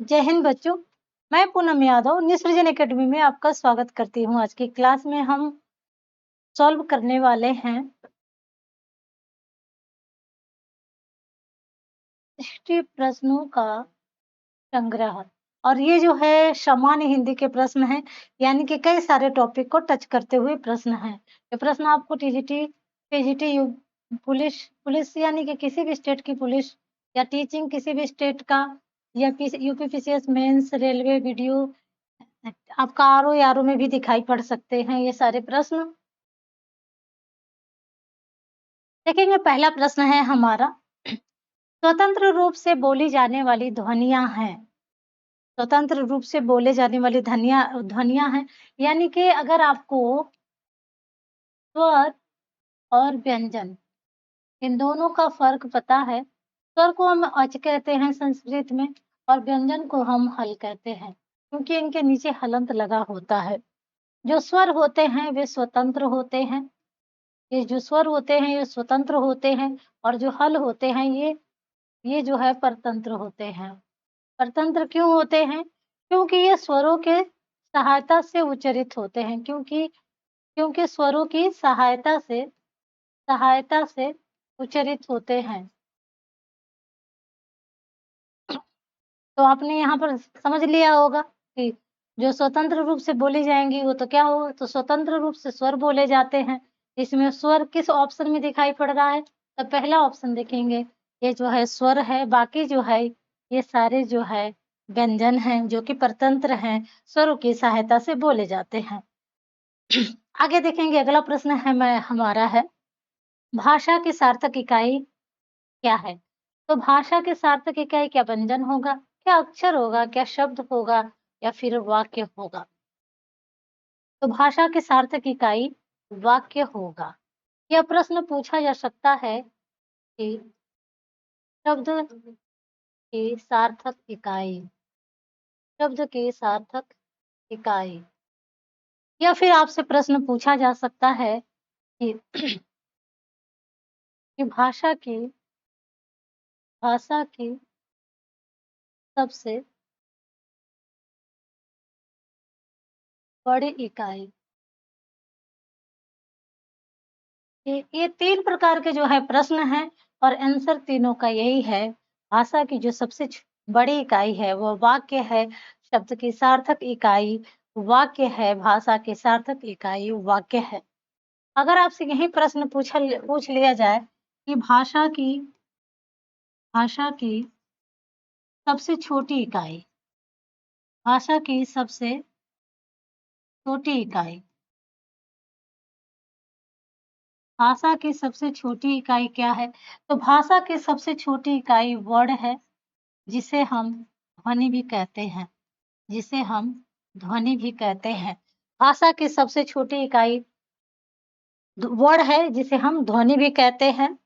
जय हिंद बच्चों। मैं पूनम यादव निसृजन एकेडमी में आपका स्वागत करती हूँ। आज की क्लास में हम सॉल्व करने वाले हैं 60 प्रश्नों का संग्रह। और ये जो है सामान्य हिंदी के प्रश्न हैं, यानी कि कई सारे टॉपिक को टच करते हुए प्रश्न हैं। ये प्रश्न आपको टीजीटी, पीजीटी, पुलिस पुलिस यानी कि किसी भी स्टेट की पुलिस या टीचिंग किसी भी स्टेट का, या यूपीपीसीएस मेंस, रेलवे, वीडियो, आपका आरओ में भी दिखाई पड़ सकते हैं ये सारे प्रश्न। देखेंगे, पहला प्रश्न है हमारा, स्वतंत्र रूप से बोली जाने वाली ध्वनियां हैं। स्वतंत्र रूप से बोले जाने वाली ध्वनियां हैं, यानी कि अगर आपको स्वर और व्यंजन इन दोनों का फर्क पता है, स्वर को हम अच कहते हैं संस्कृत में, और व्यंजन को हम हल कहते हैं, क्योंकि इनके नीचे हलंत लगा होता है। जो स्वर होते हैं वे स्वतंत्र होते हैं, ये जो स्वर होते हैं ये स्वतंत्र होते हैं, और जो हल होते हैं ये जो है परतंत्र होते हैं। परतंत्र क्यों होते हैं? क्योंकि ये स्वरों के सहायता से उच्चारित होते हैं, क्योंकि क्योंकि स्वरों की सहायता से उच्चारित होते हैं। तो आपने यहाँ पर समझ लिया होगा कि जो स्वतंत्र रूप से बोली जाएंगी वो तो क्या हो, तो स्वतंत्र रूप से स्वर बोले जाते हैं। इसमें स्वर किस ऑप्शन में दिखाई पड़ रहा है? तो पहला ऑप्शन देखेंगे, ये जो है स्वर है, बाकी जो है ये सारे जो है व्यंजन हैं जो कि परतंत्र हैं, स्वरों की सहायता से बोले जाते हैं। आगे देखेंगे, अगला प्रश्न है हमारा है, भाषा की सार्थक इकाई क्या है? तो भाषा की सार्थक इकाई क्या व्यंजन होगा, क्या अक्षर होगा, क्या शब्द होगा, या फिर वाक्य होगा? तो भाषा की सार्थक इकाई वाक्य होगा। यह प्रश्न पूछा जा सकता है कि शब्द की सार्थक इकाई, शब्द की सार्थक इकाई, या फिर आपसे प्रश्न पूछा जा सकता है कि, कि भाषा की सबसे बड़ी इकाई। ये 3 प्रकार के जो है प्रश्न हैं, और आंसर तीनों का यही है। भाषा की जो सबसे बड़ी इकाई है वो वाक्य है, शब्द की सार्थक इकाई वाक्य है, भाषा की सार्थक इकाई वाक्य है। अगर आपसे यही प्रश्न पूछ लिया जाए कि भाषा की सबसे छोटी इकाई, भाषा की सबसे छोटी इकाई, भाषा की सबसे छोटी इकाई क्या है? तो भाषा की सबसे छोटी इकाई वर्ड है, जिसे हम ध्वनि भी कहते हैं, जिसे हम ध्वनि भी कहते हैं। भाषा की सबसे छोटी इकाई वर्ड है, जिसे हम ध्वनि भी कहते हैं।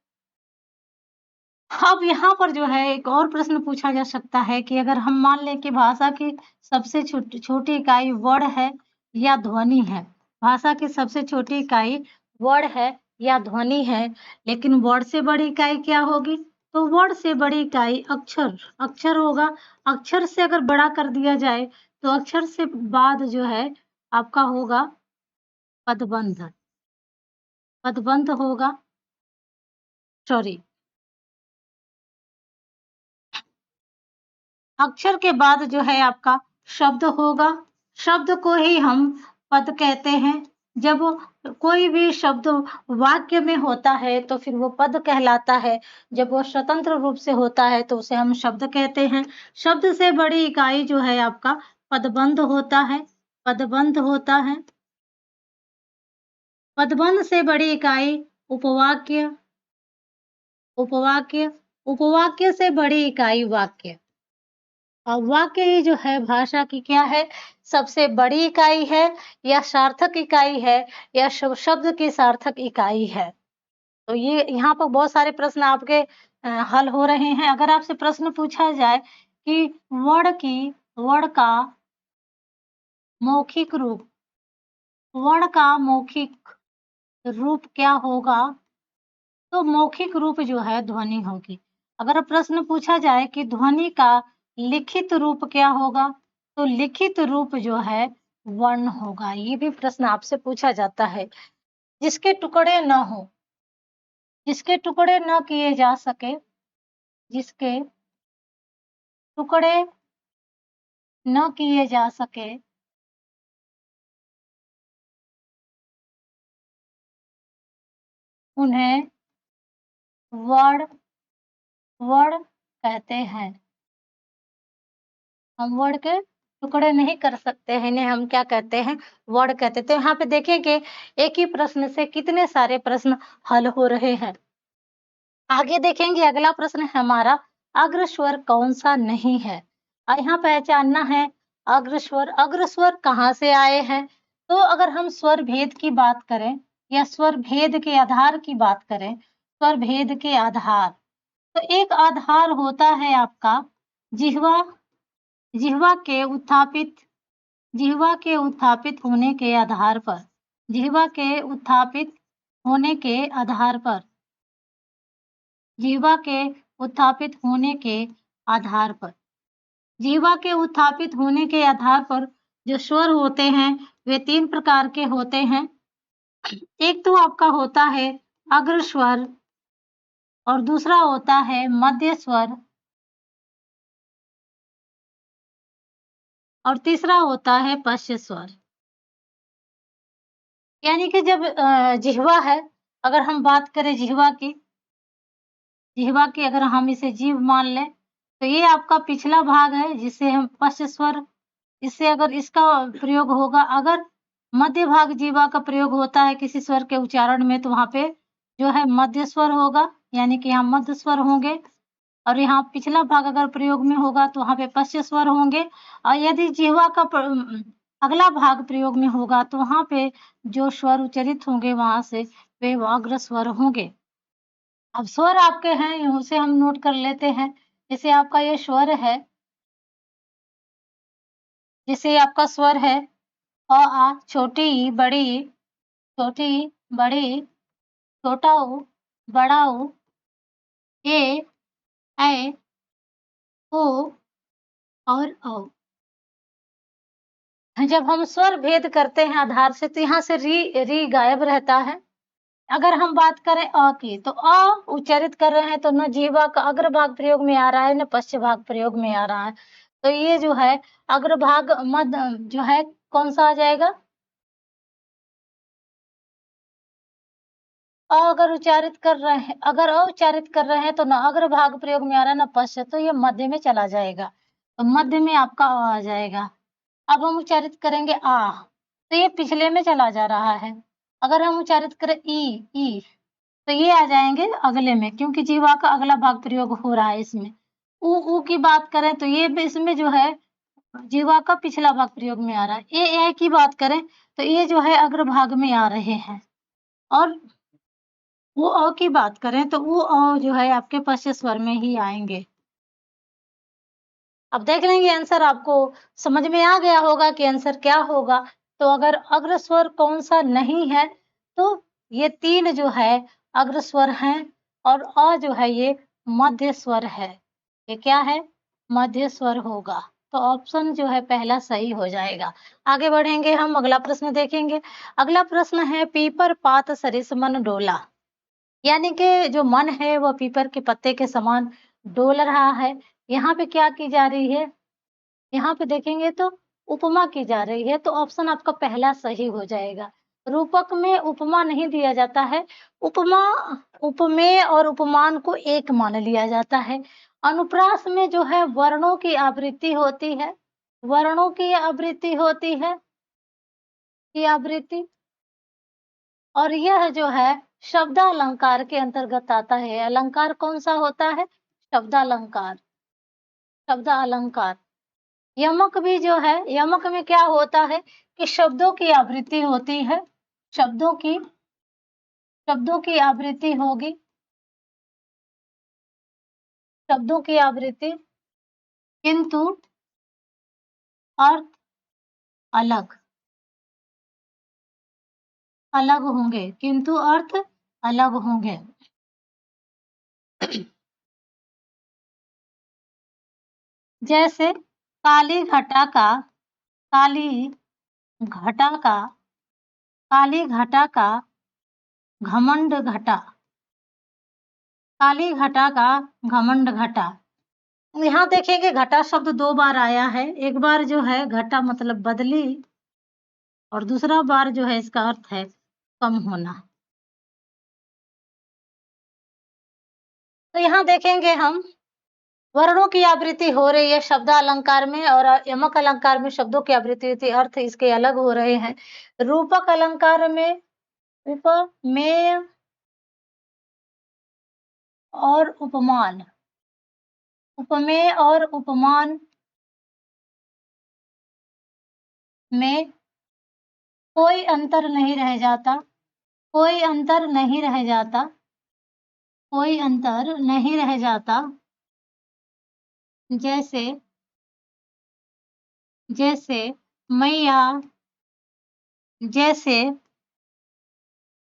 अब यहाँ पर जो है एक और प्रश्न पूछा जा सकता है कि अगर हम मान लें कि भाषा की सबसे छोटी इकाई वर्ड है या ध्वनि है, भाषा की सबसे छोटी इकाई वर्ड है या ध्वनि है, लेकिन वर्ड से बड़ी इकाई क्या होगी? तो वर्ड से बड़ी इकाई अक्षर होगा। अक्षर से अगर बड़ा कर दिया जाए तो अक्षर से बाद जो है आपका होगा पदबंध, पदबंध होगा, सॉरी, अक्षर के बाद जो है आपका शब्द होगा। शब्द को ही हम पद कहते हैं। जब कोई भी शब्द वाक्य में होता है तो फिर वो पद कहलाता है। जब वो स्वतंत्र रूप से होता है तो उसे हम शब्द कहते हैं। शब्द से बड़ी इकाई जो है आपका पदबंध होता है, पदबंध होता है। पदबंध से बड़ी इकाई उपवाक्य, उपवाक्य, उपवाक्य से बड़ी इकाई वाक्य। और वाक्य ही जो है भाषा की क्या है? सबसे बड़ी इकाई है, या सार्थक इकाई है, या शब्द की सार्थक इकाई है। तो ये यहाँ पर बहुत सारे प्रश्न आपके हल हो रहे हैं। अगर आपसे प्रश्न पूछा जाए कि वर्ड का मौखिक रूप, वर्ड का मौखिक रूप क्या होगा? तो मौखिक रूप जो है ध्वनि होगी। अगर प्रश्न पूछा जाए कि ध्वनि का लिखित रूप क्या होगा? तो लिखित रूप जो है वर्ण होगा। ये भी प्रश्न आपसे पूछा जाता है। जिसके टुकड़े न हो, जिसके टुकड़े न किए जा सके, जिसके टुकड़े न किए जा सके, उन्हें वर्ण वर्ण कहते हैं। हम वर्ण के टुकड़े नहीं कर सकते हैं, इन्हें हम क्या कहते हैं? वर्ण कहते हैं। तो यहाँ पे देखेंगे एक ही प्रश्न से कितने सारे प्रश्न हल हो रहे हैं। आगे देखेंगे अगला प्रश्न है हमारा, अग्रस्वर कौन सा नहीं है? यहाँ पहचानना है अग्रस्वर। अग्रस्वर कहाँ से आए हैं? तो अगर हम स्वर भेद की बात करें या स्वर भेद के आधार की बात करें, स्वर भेद के आधार, तो एक आधार होता है आपका जिह्वा, जिह्वा के उत्थापित, जिह्वा के उत्थापित होने के आधार पर, जिह्वा के उत्थापित होने के आधार पर, जिह्वा के उत्थापित होने के आधार पर, जिह्वा के उत्थापित होने के आधार पर जो स्वर होते हैं वे 3 प्रकार के होते हैं। एक तो आपका होता है अग्र स्वर और दूसरा होता है मध्य स्वर और तीसरा होता है पश्च स्वर। यानी कि जब जिह्वा है, अगर हम बात करें जिह्वा की, जिह्वा की अगर हम इसे जीभ मान लें, तो ये आपका पिछला भाग है जिसे हम पश्च स्वर, इससे अगर इसका प्रयोग होगा, अगर मध्य भाग जीवा का प्रयोग होता है किसी स्वर के उच्चारण में, तो वहाँ पे जो है मध्य स्वर होगा, यानी कि यहाँ मध्य स्वर होंगे और यहाँ पिछला भाग अगर प्रयोग में होगा तो वहाँ पे पश्च स्वर होंगे। और यदि जिह्वा का अगला भाग प्रयोग में होगा तो वहाँ पे जो स्वर उच्चरित होंगे वहाँ से वे अग्र स्वर होंगे। अब स्वर आपके हैं, उसे हम नोट कर लेते हैं। जैसे आपका ये स्वर है, जैसे आपका स्वर है अ, आ, छोटी ई, बड़ी ई, छोटी ई, बड़ी ई, छोटा ऊ, बड़ा ऊ, ए, ऐ, ओ और औ। जब हम स्वर भेद करते हैं आधार से तो यहाँ से री गायब रहता है। अगर हम बात करें अ की, तो अ उच्चारित कर रहे हैं तो न जीवा का अग्र भाग प्रयोग में आ रहा है, न पश्च भाग प्रयोग में आ रहा है। तो ये जो है अग्र भाग मध्य जो है कौन सा आ जाएगा? अ अगर उच्चारित कर रहे हैं, अगर अ उच्चारित कर रहे हैं तो न अग्र भाग प्रयोग में आ रहा है, न पश्च, तो ये मध्य में चला जाएगा। तो मध्य में आपका अ आ जाएगा। अब हम उच्चारित करेंगे आ, तो ये पिछले में चला जा रहा है। अगर हम उच्चारित करें ई, तो ये आ जाएँगे अगले में, क्योंकि जीवा का अगला भाग प्रयोग हो रहा है इसमें। ऊ की बात करें तो ये भी इसमें जो है जीवा का पिछला भाग प्रयोग में आ रहा है। ए की बात करें तो ये जो है अग्र भाग में आ रहे हैं। और वो अ की बात करें तो वो अ जो है आपके पश्च स्वर में ही आएँगे। अब देख लेंगे आंसर, आपको समझ में आ गया होगा कि आंसर क्या होगा। तो अगर अग्र स्वर कौन-सा नहीं है, तो ये 3 जो है अग्र स्वर हैं और अ जो है ये मध्य स्वर है। ये क्या है? मध्य स्वर होगा। तो ऑप्शन जो है पहला सही हो जाएगा। आगे बढ़ेंगे हम, अगला प्रश्न देखेंगे। अगला प्रश्न है पीपर पात सरिस मन डोला। यानी कि जो मन है वो पीपर के पत्ते के समान डोल रहा है। यहाँ पे क्या की जा रही है? यहाँ पे देखेंगे तो उपमा की जा रही है, तो ऑप्शन आपका पहला सही हो जाएगा। रूपक में उपमा नहीं दिया जाता है। उपमा, उपमेय और उपमान को एक मान लिया जाता है। अनुप्रास में जो है वर्णों की आवृत्ति होती है, वर्णों की आवृत्ति होती है, की आवृत्ति, और यह जो है शब्दालंकार के अंतर्गत आता है। अलंकार कौन सा होता है? शब्दालंकार, शब्दालंकार। यमक भी जो है, यमक में क्या होता है कि शब्दों की आवृत्ति होती है, शब्दों की, शब्दों की आवृत्ति होगी, शब्दों की आवृत्ति, किंतु अर्थ अलग, अलग होंगे, किंतु अर्थ अलग होंगे। जैसे काली घटा का, काली घटा का, काली घटा का घमंड घटा, काली घटा का घमंड घटा। यहाँ देखेंगे घटा शब्द 2 बार आया है। एक बार जो है घटा मतलब बदली और दूसरा बार जो है इसका अर्थ है कम होना। तो यहाँ देखेंगे हम वर्णों की आवृत्ति हो रही है शब्द अलंकार में और यमक अलंकार में शब्दों की आवृत्ति होती है, अर्थ इसके अलग हो रहे हैं। रूपक अलंकार में उपमेय और उपमान, उपमेय और उपमान में कोई अंतर नहीं रह जाता, कोई अंतर नहीं रह जाता, कोई अंतर नहीं रह जाता। जैसे जैसे मैया, जैसे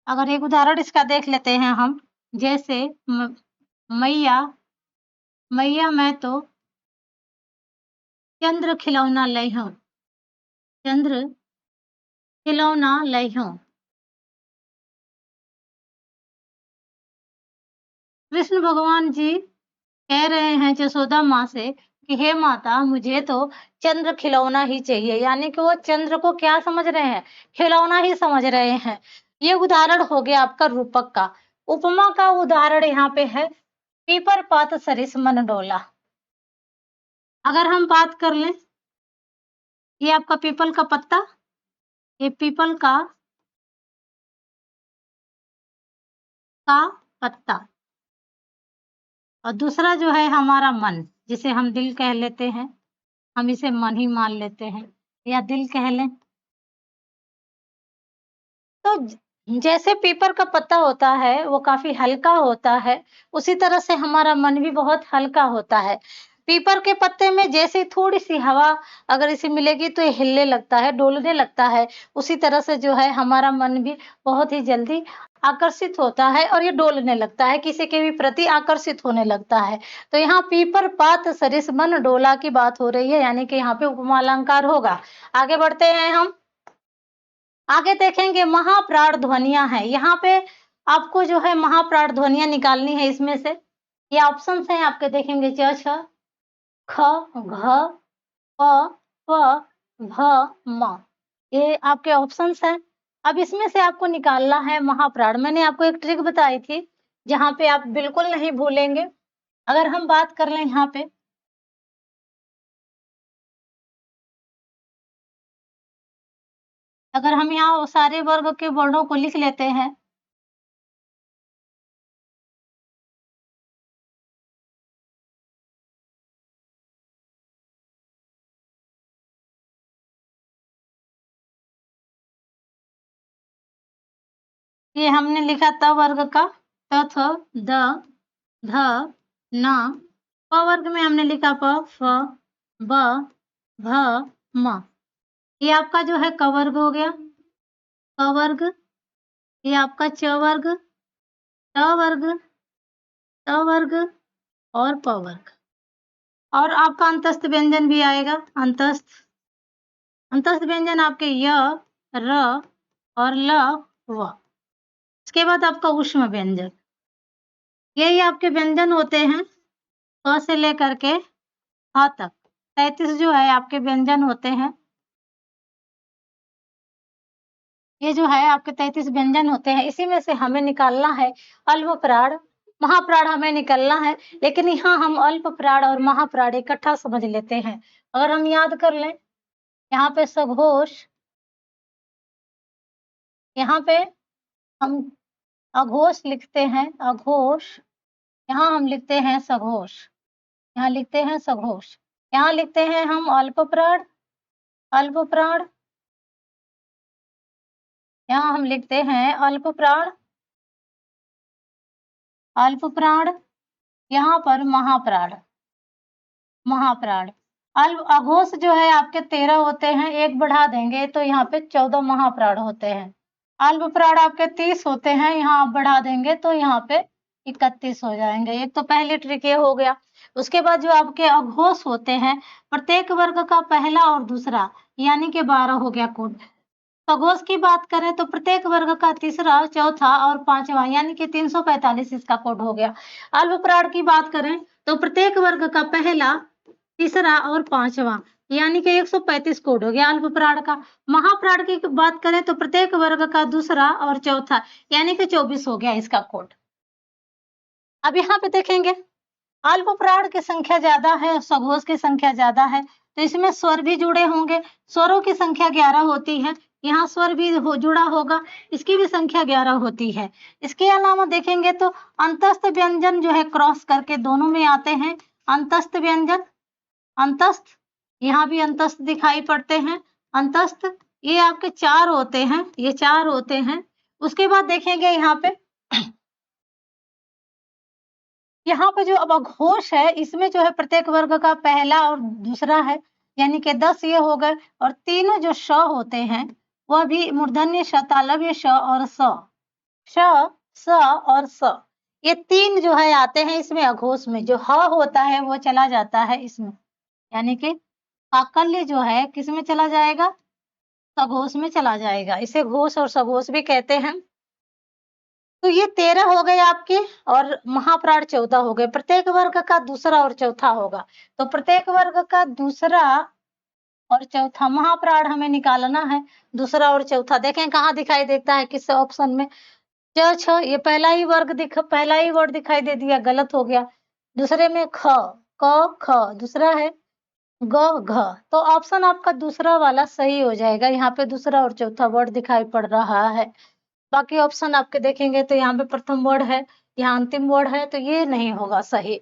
अगर एक उदाहरण इसका देख लेते हैं हम, जैसे मैया, मैया मैं तो चंद्र खिलौना लई हूँ, चंद्र खिलौना लई हूँ। कृष्ण भगवान जी कह रहे हैं यशोदा माँ से कि हे माता मुझे तो चंद्र खिलौना ही चाहिए, यानी कि वो चंद्र को क्या समझ रहे हैं, खिलौना ही समझ रहे हैं। ये उदाहरण हो गया आपका रूपक का। उपमा का उदाहरण यहाँ पे है पीपर पात सरिस मन डोला। अगर हम बात कर लें, ये आपका पीपल का पत्ता, ये पीपल का पत्ता और दूसरा जो है हमारा मन, जिसे हम दिल कह लेते हैं, हम इसे मन ही मान लेते हैं या दिल कह लें। तो जैसे पीपर का पत्ता होता है वो काफी हल्का होता है, उसी तरह से हमारा मन भी बहुत हल्का होता है। पीपर के पत्ते में जैसे थोड़ी सी हवा अगर इसे मिलेगी तो ये हिलने लगता है, डोलने लगता है। उसी तरह से जो है हमारा मन भी बहुत ही जल्दी आकर्षित होता है और ये डोलने लगता है, किसी के भी प्रति आकर्षित होने लगता है। तो यहाँ पीपर पात सरिस मन डोला की बात हो रही है, यानी कि यहाँ पे उपमा अलंकार होगा। आगे बढ़ते हैं हम, आगे देखेंगे महाप्राण ध्वनियां हैं। यहाँ पे आपको जो है महाप्राण ध्वनियां निकालनी है। इसमें से ये ऑप्शंस हैं आपके, देखेंगे च छ ख घ प प भ म, ये आपके ऑप्शंस हैं। अब इसमें से आपको निकालना है महाप्राण। मैंने आपको एक ट्रिक बताई थी जहाँ पे आप बिल्कुल नहीं भूलेंगे। अगर हम बात कर लें यहाँ पे, अगर हम यहाँ सारे वर्ग के वर्णों को लिख लेते हैं, ये हमने लिखा त वर्ग का त थ द ध न, प वर्ग में हमने लिखा प फ ब भ म। ये आपका जो है क वर्ग हो गया, क वर्ग। ये आपका च वर्ग, ट वर्ग, त वर्ग और प वर्ग। और आपका अंतस्थ व्यंजन भी आएगा, अंतस्थ। अंतस्थ व्यंजन आपके य, र और ल, व। इसके बाद आपका ऊष्म व्यंजन। यही आपके व्यंजन होते हैं क से लेकर के ह तक। 33 जो है आपके व्यंजन होते हैं। ये जो है आपके 33 व्यंजन होते हैं। इसी में से हमें निकालना है अल्प प्राण, महाप्राण हमें निकालना है। लेकिन यहाँ हम अल्प प्राण और महाप्राण इकट्ठा समझ लेते हैं। अगर हम याद कर लें, यहाँ पे सघोष, यहाँ पे हम अघोष लिखते हैं, अघोष। यहाँ हम लिखते हैं सघोष, यहाँ लिखते हैं सघोष। यहाँ लिखते हैं हम अल्प प्राण, अल्प प्राण। यहाँ हम लिखते हैं अल्प प्राण, अल्प प्राण। यहाँ पर महाप्राण, महाप्राण। अल्प अघोष जो है आपके 13 होते हैं, एक बढ़ा देंगे तो यहाँ पे 14 महाप्राण होते हैं। अल्प प्राण आपके 30 होते हैं, यहाँ आप बढ़ा देंगे तो यहाँ पे 31 हो जाएंगे। एक तो पहली ट्रिक ये हो गया। उसके बाद जो आपके अघोष होते हैं, प्रत्येक वर्ग का पहला और दूसरा यानी कि 12 हो गया कोड। खगोश की बात करें तो प्रत्येक वर्ग का तीसरा, चौथा और पांचवा यानी कि 345 इसका कोड हो गया। अल्पप्राण की बात करें तो प्रत्येक वर्ग का पहला, तीसरा और पांचवा यानी कि 135 कोड हो गया अल्पप्राण का। महाप्राण की बात करें तो प्रत्येक वर्ग का दूसरा और चौथा यानी कि 24 हो गया इसका कोड। अब यहाँ पे देखेंगे अल्पप्राण की संख्या ज्यादा है और सघोष की संख्या ज्यादा है, तो इसमें स्वर भी जुड़े होंगे। स्वरों की संख्या 11 होती है, यहाँ स्वर भी जुड़ा होगा, इसकी भी संख्या 11 होती है। इसके अलावा देखेंगे तो अंतस्थ व्यंजन जो है क्रॉस करके दोनों में आते हैं। अंतस्थ व्यंजन, अंतस्थ, यहाँ भी अंतस्थ दिखाई पड़ते हैं। अंतस्थ ये आपके 4 होते हैं, ये 4 होते हैं। उसके बाद देखेंगे यहाँ पे जो अब अघोष है, इसमें जो है प्रत्येक वर्ग का पहला और दूसरा है, यानी कि 10 ये हो गए। और तीनों जो श होते हैं, वह भी मूर्धन्य श, तालव्य श और स। श, स और स, ये 3 जो है आते हैं इसमें अघोष में। जो ह होता है वो चला जाता है इसमें, यानी कि काकल्य जो है किसमें चला जाएगा? सघोष में चला जाएगा। इसे घोष और सघोष भी कहते हैं। तो ये 13 हो गए आपके और महाप्राण 14 हो गए। प्रत्येक वर्ग का दूसरा और चौथा होगा। तो प्रत्येक वर्ग का दूसरा और चौथा महाप्राण हमें निकालना है। दूसरा और चौथा देखें कहाँ दिखाई देता है, किस ऑप्शन में? च, छ, ये पहला ही वर्ड दिखाई दे दिया, गलत हो गया। दूसरे में ख, क, ख, दूसरा है ग, घ। तो ऑप्शन आपका दूसरा वाला सही हो जाएगा। यहाँ पे दूसरा और चौथा वर्ड दिखाई पड़ रहा है। बाकी ऑप्शन आपके देखेंगे तो यहाँ पे प्रथम वर्ड है, यहाँ अंतिम वर्ड है, तो ये नहीं होगा सही।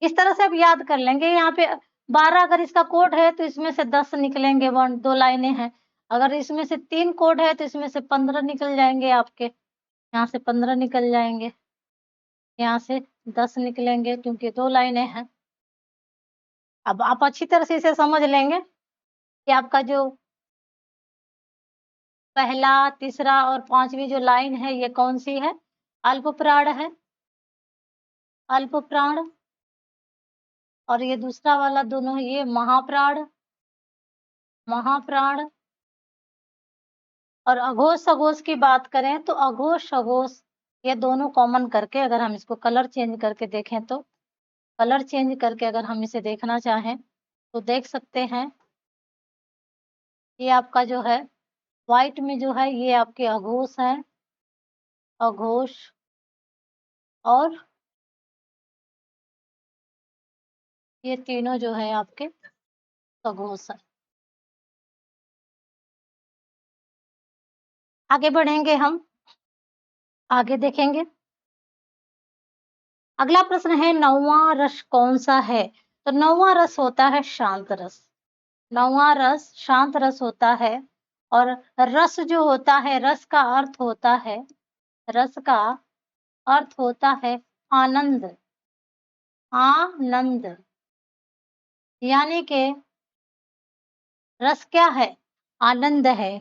इस तरह से आप याद कर लेंगे। यहाँ पे 12 अगर इसका कोड है तो इसमें से 10 निकलेंगे, 2 लाइनें हैं। अगर इसमें से 3 कोड है तो इसमें से 15 निकल जाएंगे आपके। यहाँ से 15 निकल जाएंगे, यहाँ से 10 निकलेंगे क्योंकि 2 लाइनें हैं। अब आप अच्छी तरह से इसे समझ लेंगे कि आपका जो पहला, तीसरा और पांचवी जो लाइन है ये कौन सी है? अल्पप्राण है, अल्पप्राण। और ये दूसरा वाला दोनों ये महाप्राण, महाप्राण। और अघोष सघोष की बात करें तो अघोष सघोष ये दोनों कॉमन करके अगर हम इसको कलर चेंज करके देखें तो कलर चेंज करके अगर हम इसे देखना चाहें तो देख सकते हैं। ये आपका जो है व्हाइट में जो है ये आपके अघोष है, अघोष। और ये तीनों जो है आपके सघोष है। आगे बढ़ेंगे हम, आगे देखेंगे। अगला प्रश्न है 9वां रस कौन सा है? तो 9वां रस होता है शांत रस। 9वां रस शांत रस होता है। और रस जो होता है, रस का अर्थ होता है, रस का अर्थ होता है आनंद, आनंद। यानी कि रस क्या है? आनंद है।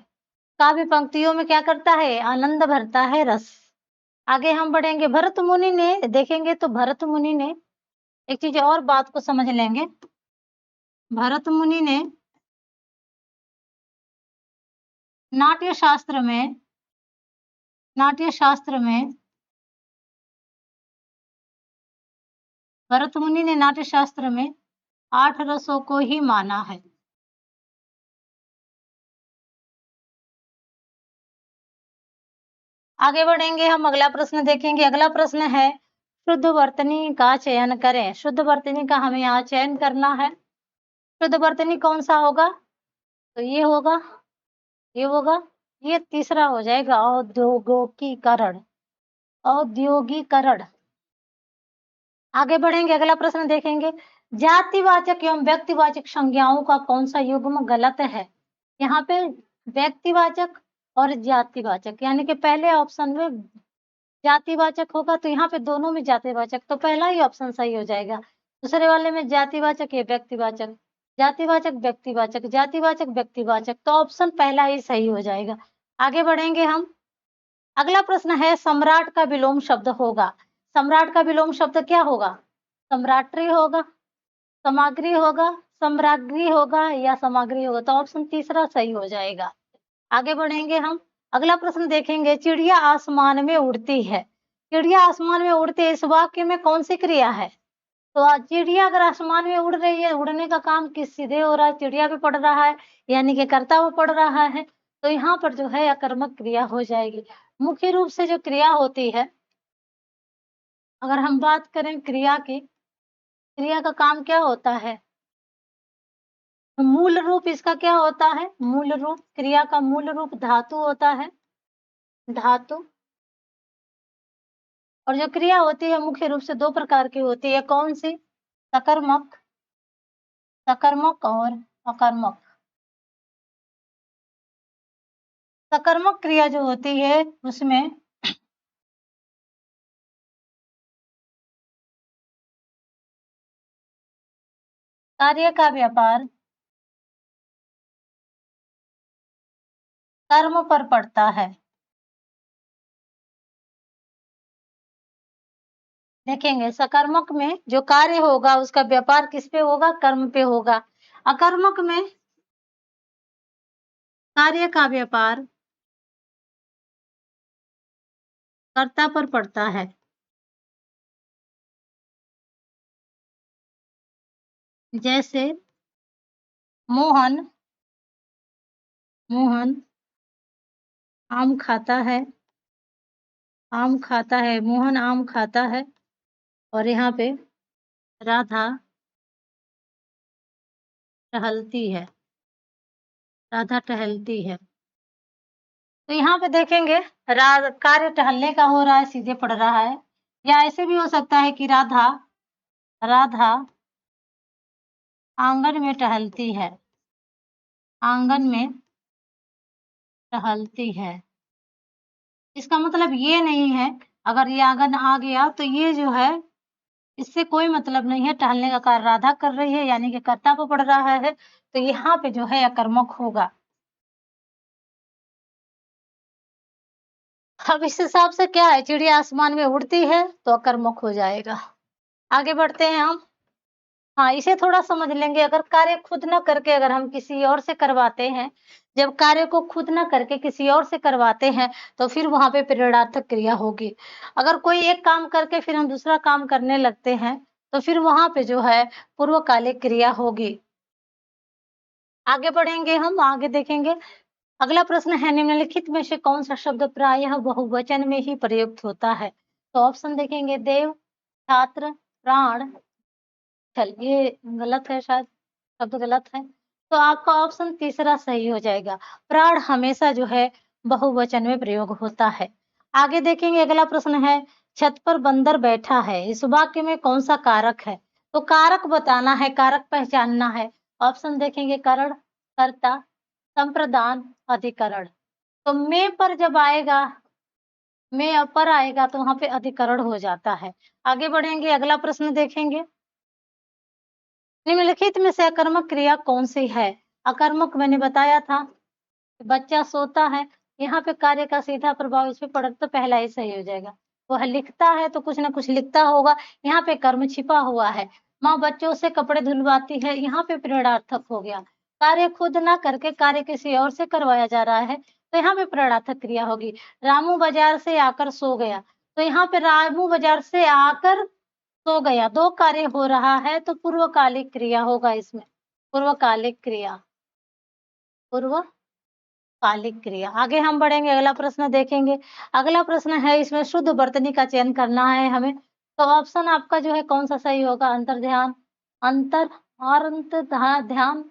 काव्य पंक्तियों में क्या करता है? आनंद भरता है रस। आगे हम बढ़ेंगे। भरत मुनि ने देखेंगे तो भरत मुनि ने एक चीज और बात को समझ लेंगे। भरत मुनि ने नाट्य शास्त्र में, नाट्य शास्त्र में भरत मुनि ने नाट्य शास्त्र में 8 रसों को ही माना है। आगे बढ़ेंगे हम, अगला प्रश्न देखेंगे। अगला प्रश्न है शुद्ध वर्तनी का चयन करें। शुद्ध वर्तनी का हमें यहाँ चयन करना है। शुद्ध वर्तनी कौन सा होगा? तो ये होगा, ये होगा, ये तीसरा हो जाएगा औद्योगिकरण, औद्योगिकरण। आगे बढ़ेंगे, अगला प्रश्न देखेंगे। जातिवाचक एवं व्यक्तिवाचक संज्ञाओं का कौन सा युग्म गलत है? यहाँ पे व्यक्तिवाचक और जातिवाचक, यानी कि पहले ऑप्शन में जातिवाचक होगा तो यहाँ पे दोनों में जातिवाचक, तो पहला ही ऑप्शन सही हो जाएगा। दूसरे वाले में जातिवाचक या व्यक्तिवाचक, जातिवाचक व्यक्तिवाचक, जातिवाचक व्यक्तिवाचक, तो ऑप्शन पहला ही सही हो जाएगा। आगे बढ़ेंगे हम। अगला प्रश्न है सम्राट का विलोम शब्द होगा। सम्राट का विलोम शब्द क्या होगा? सम्राट्री होगा, समाग्री होगा, सम्राज्ञी होगा या समाग्री होगा? तो ऑप्शन तीसरा सही हो जाएगा। आगे बढ़ेंगे हम। अगला प्रश्न देखेंगे, चिड़िया आसमान में उड़ती है। चिड़िया आसमान में उड़ती है, इस वाक्य में कौन सी क्रिया है? तो चिड़िया अगर आसमान में उड़ रही है, उड़ने का काम किस सीधे हो रहा है, चिड़िया भी पढ़ रहा है, यानी कि कर्ता वो पढ़ रहा है। तो यहाँ पर जो है अकर्मक क्रिया हो जाएगी। मुख्य रूप से जो क्रिया होती है, अगर हम बात करें क्रिया की, क्रिया का काम क्या होता है? मूल रूप इसका क्या होता है? मूल रूप, क्रिया का मूल रूप धातु होता है, धातु। और जो क्रिया होती है मुख्य रूप से दो प्रकार की होती है, कौन सी? सकर्मक, सकर्मक और अकर्मक। सकर्मक क्रिया जो होती है उसमें कार्य का व्यापार कर्म पर पड़ता है। देखेंगे सकर्मक में जो कार्य होगा उसका व्यापार किस पे होगा? कर्म पे होगा। अकर्मक में कार्य का व्यापार कर्ता पर पड़ता है। जैसे मोहन, मोहन आम खाता है, आम खाता है, मोहन आम खाता है। और यहाँ पे राधा टहलती है, राधा टहलती है। तो यहाँ पे देखेंगे कार्य टहलने का हो रहा है, सीधे पड़ रहा है, या ऐसे भी हो सकता है कि राधा, राधा आंगन में टहलती है, आंगन में टहलती है। इसका मतलब ये नहीं है, अगर ये आंगन आ गया तो ये जो है इससे कोई मतलब नहीं है, टहलने का कार्य राधा कर रही है यानी कि कर्ता को पड़ रहा है, तो यहाँ पे जो है अकर्मक होगा। अब इस हिसाब से क्या है, चिड़िया आसमान में उड़ती है तो अकर्मक हो जाएगा। आगे बढ़ते हैं हम। हाँ, इसे थोड़ा समझ लेंगे। अगर कार्य खुद न करके अगर हम किसी और से करवाते हैं, जब कार्य को खुद न करके किसी और से करवाते हैं, तो फिर वहाँ पे प्रेरणार्थक क्रिया होगी। अगर कोई एक काम करके फिर हम दूसरा काम करने लगते हैं, तो फिर वहाँ पे जो है पूर्वकालिक क्रिया होगी। आगे बढ़ेंगे हम, आगे देखेंगे। अगला प्रश्न है, निम्नलिखित में से कौन सा शब्द प्रायः बहुवचन में ही प्रयुक्त होता है? तो ऑप्शन देखेंगे, देव, छात्र, प्राण, छल। ये गलत है, शायद शब्द गलत है। तो आपका ऑप्शन तीसरा सही हो जाएगा। प्राण हमेशा जो है बहुवचन में प्रयोग होता है। आगे देखेंगे, अगला प्रश्न है, छत पर बंदर बैठा है, इस वाक्य में कौन सा कारक है? तो कारक बताना है, कारक पहचानना है। ऑप्शन देखेंगे, करण, कर्ता, संप्रदान, अधिकरण। तो में पर जब आएगा, में पर आएगा तो वहां पे अधिकरण हो जाता है। आगे बढ़ेंगे, अगला प्रश्न देखेंगे, निम्नलिखित में से अकर्मक क्रिया कौन सी है? अकर्मक मैंने बताया था, बच्चा सोता है, यहाँ पे कार्य का सीधा प्रभाव इस पे पड़ता तो पहला ही सही हो जाएगा। वह लिखता है तो कुछ ना कुछ लिखता होगा, यहाँ पे कर्म छिपा हुआ है। माँ बच्चों से कपड़े धुलवाती है, यहाँ पे प्रेरणार्थक हो गया। कार्य खुद ना करके कार्य किसी और से करवाया जा रहा है, तो यहाँ पे प्रेरणार्थक क्रिया होगी। रामू बाजार से आकर सो गया, तो यहाँ पे रामू बाजार से आकर सो गया, दो कार्य हो रहा है, तो पूर्वकालिक क्रिया होगा इसमें। पूर्वकालिक क्रिया, पूर्वकालिक क्रिया। आगे हम बढ़ेंगे, अगला प्रश्न देखेंगे। अगला प्रश्न है, इसमें शुद्ध वर्तनी का चयन करना है हमें। तो ऑप्शन आपका जो है कौन सा सही होगा? अंतर ध्यान, अंतर और अंत ध्यान,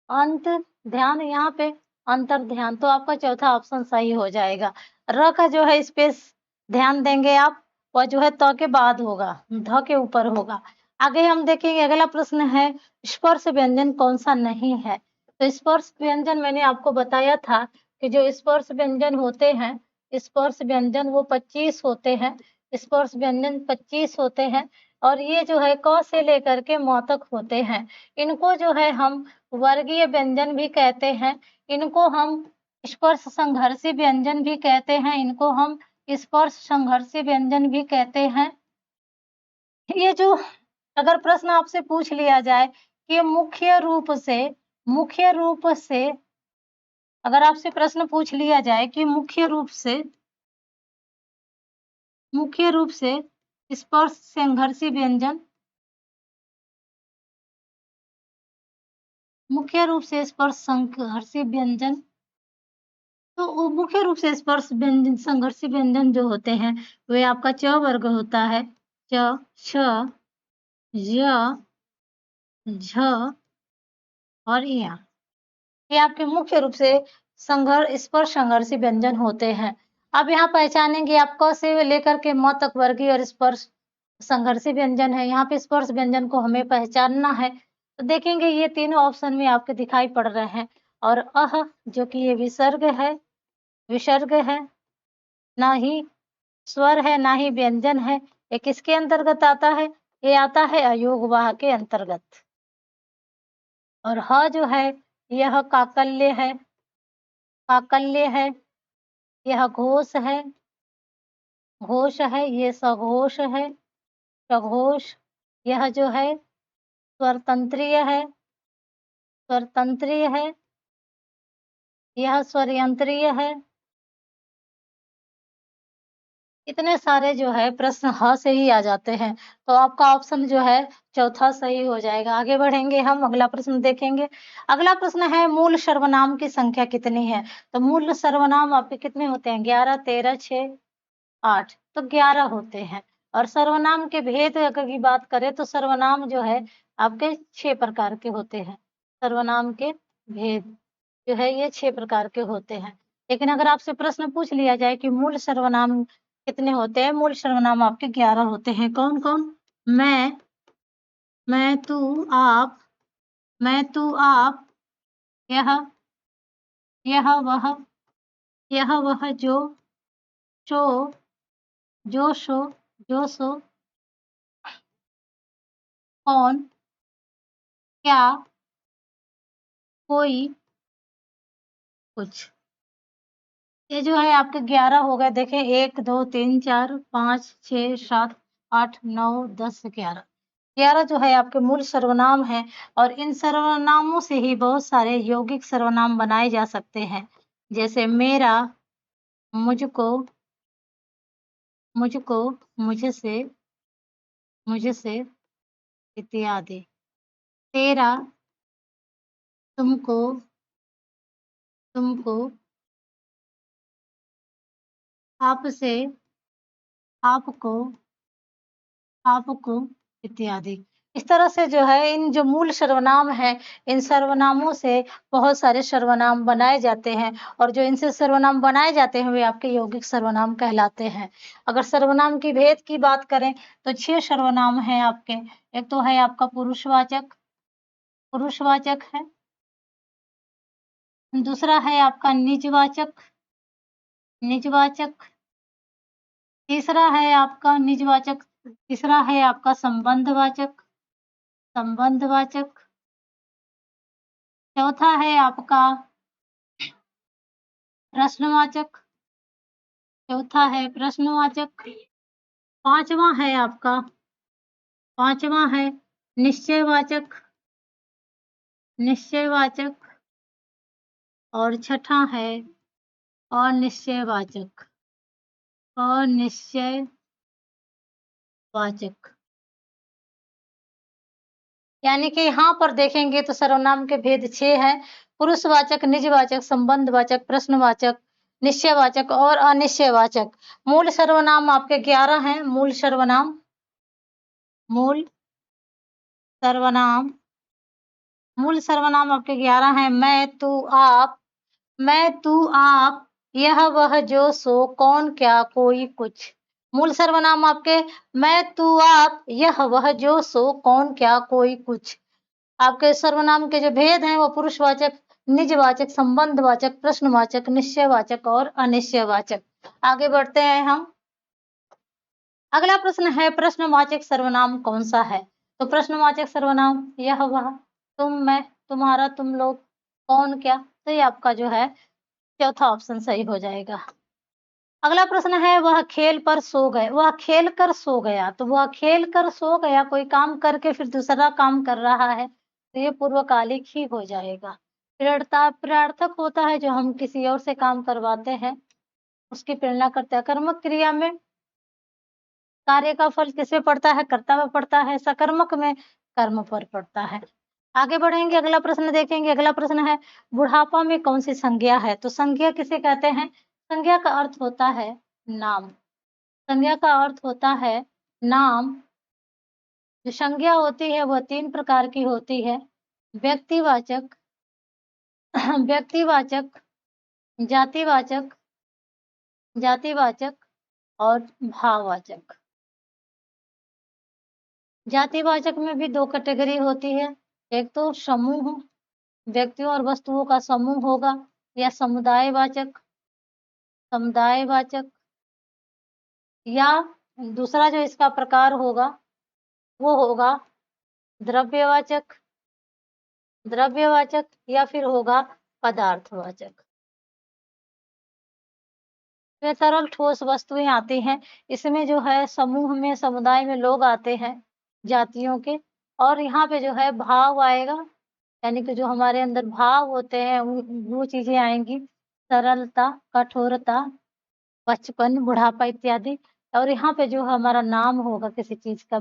अंत ध्यान, यहाँ पे अंतर ध्यान। तो आपका चौथा ऑप्शन सही हो जाएगा। र का जो है स्पेस ध्यान देंगे आप, वह जो है त के बाद होगा, ध के ऊपर होगा। आगे हम देखेंगे, अगला प्रश्न है, स्पर्श व्यंजन कौन सा नहीं है? तो स्पर्श व्यंजन मैंने आपको बताया था कि जो स्पर्श व्यंजन होते हैं, स्पर्श व्यंजन वो 25 होते हैं, स्पर्श व्यंजन 25 होते हैं। और ये जो है क से लेकर के म तक होते हैं। इनको जो है हम वर्गीय व्यंजन भी कहते हैं, इनको हम स्पर्श संघर्षी व्यंजन भी कहते हैं, इनको हम स्पर्श संघर्षी व्यंजन भी कहते हैं। ये जो अगर प्रश्न आपसे पूछ लिया जाए कि मुख्य रूप से अगर आपसे प्रश्न पूछ लिया जाए कि मुख्य रूप से स्पर्श संघर्षी व्यंजन मुख्य रूप से स्पर्श संघर्षी व्यंजन तो वो मुख्य रूप से स्पर्श व्यंजन संघर्षी व्यंजन जो होते हैं वे आपका च वर्ग होता है। च, छ, य, झ और य। ये आपके मुख्य रूप से स्पर्श संघर्षी व्यंजन होते हैं। अब यहाँ पहचानेंगे आप क से लेकर के म तक वर्गीय और स्पर्श संघर्षी व्यंजन है। यहाँ पे स्पर्श व्यंजन को हमें पहचानना है। तो देखेंगे ये तीनों ऑप्शन में आपके दिखाई पड़ रहे हैं और अह जो कि ये विसर्ग है, ना ही स्वर है, ना ही व्यंजन है। ये किसके अंतर्गत आता है? ये आता है अयोगवाह के अंतर्गत। और ह जो है यह काकल्य है, यह घोष है, ये सघोष है, सघोष। यह जो है स्वरतंत्रीय है, यह स्वरयंत्रीय है। इतने सारे जो है प्रश्न ह से ही आ जाते हैं, तो आपका ऑप्शन जो है चौथा सही हो जाएगा। आगे बढ़ेंगे हम, अगला प्रश्न देखेंगे। अगला प्रश्न है मूल सर्वनाम की संख्या कितनी है? तो मूल सर्वनाम आपके कितने होते हैं? 11, 13, 6, 8। तो 11 होते हैं। और सर्वनाम के भेद अगर की बात करें तो सर्वनाम जो है आपके 6 प्रकार के होते हैं। सर्वनाम के भेद जो है ये 6 प्रकार के होते हैं। लेकिन अगर आपसे प्रश्न पूछ लिया जाए कि मूल सर्वनाम कितने होते हैं? मूल सर्वनाम आपके 11 होते हैं। कौन-कौन? मैं, तू, आप, यह, वह, जो, सो, जो, सो, कौन, क्या, कोई, कुछ। ये जो है आपके 11 हो गए। देखें 1, 2, 3, 4, 5, 6, 7, 8, 9, 10, 11। 11 जो है आपके मूल सर्वनाम हैं और इन सर्वनामों से ही बहुत सारे यौगिक सर्वनाम बनाए जा सकते हैं। जैसे मेरा, मुझको, मुझसे, इत्यादि। तेरा, तुमको, तुमको, आपसे, आपको, इत्यादि। इस तरह से जो है इन जो मूल सर्वनाम हैं, इन सर्वनामों से बहुत सारे सर्वनाम बनाए जाते हैं और जो इनसे सर्वनाम बनाए जाते हैं वे आपके यौगिक सर्वनाम कहलाते हैं। अगर सर्वनाम की भेद की बात करें तो 6 सर्वनाम हैं आपके। एक तो है आपका पुरुषवाचक है। दूसरा है आपका निजवाचक। तीसरा है आपका संबंधवाचक। चौथा है आपका प्रश्नवाचक। पांचवा है निश्चयवाचक और छठा है अनिश्चयवाचक। यानी कि यहाँ पर देखेंगे तो सर्वनाम के भेद 6 हैं। पुरुषवाचक, निजवाचक, संबंधवाचक, प्रश्नवाचक, निश्चयवाचक और अनिश्चयवाचक। मूल सर्वनाम आपके 11 हैं। मूल सर्वनाम आपके 11 हैं। मैं, तू, आप, यह, वह, जो, सो, कौन, क्या, कोई, कुछ। मूल सर्वनाम आपके मैं, तू, आप, यह, वह, जो, सो, कौन, क्या, कोई, कुछ। आपके सर्वनाम के जो भेद हैं वो पुरुषवाचक, निजवाचक, संबंधवाचक, प्रश्नवाचक, निश्चयवाचक और अनिश्चयवाचक। आगे बढ़ते हैं हम। अगला प्रश्न है प्रश्नवाचक सर्वनाम कौन सा है? तो प्रश्नवाचक सर्वनाम यह, वह, तुम, मैं, तुम्हारा, तुम लोग, कौन, क्या। तो ये आपका जो है चौथा ऑप्शन सही हो जाएगा। अगला प्रश्न है वह खेल पर सो गए, वह खेल कर सो गया, तो वह खेल कर सो गया कोई काम करके फिर दूसरा काम कर रहा है, तो ये पूर्वकालिक ही हो जाएगा। प्रेरणार्थक होता है जो हम किसी और से काम करवाते हैं, उसकी प्रेरणा करते हैं। कर्मक क्रिया में कार्य का फल किसपे पड़ता है? कर्ता पे पड़ता है। सकर्मक में कर्म पर पड़ता है। आगे बढ़ेंगे, अगला प्रश्न देखेंगे। अगला प्रश्न है बुढ़ापा में कौन-सी संज्ञा है? तो संज्ञा किसे कहते हैं? संज्ञा का अर्थ होता है नाम। संज्ञा का अर्थ होता है नाम। जो संज्ञा होती है वह 3 प्रकार की होती है। व्यक्तिवाचक, व्यक्तिवाचक, जातिवाचक, जातिवाचक और भाववाचक। जातिवाचक में भी 2 कैटेगरी होती है। एक तो समूह, व्यक्तियों और वस्तुओं का समूह होगा, या समुदायवाचक, समुदायवाचक, या दूसरा जो इसका प्रकार होगा वो होगा द्रव्यवाचक, द्रव्यवाचक, या फिर होगा पदार्थवाचक। ये सरल ठोस वस्तुएँ आती हैं, इसमें जो है समूह में, समुदाय में लोग आते हैं, जातियों के, और यहाँ पे जो है भाव आएगा, यानी कि जो हमारे अंदर भाव होते हैं वो चीज़ें आएँगी, सरलता, कठोरता, बचपन, बुढ़ापा इत्यादि। और यहाँ पे जो हमारा नाम होगा, किसी चीज़ का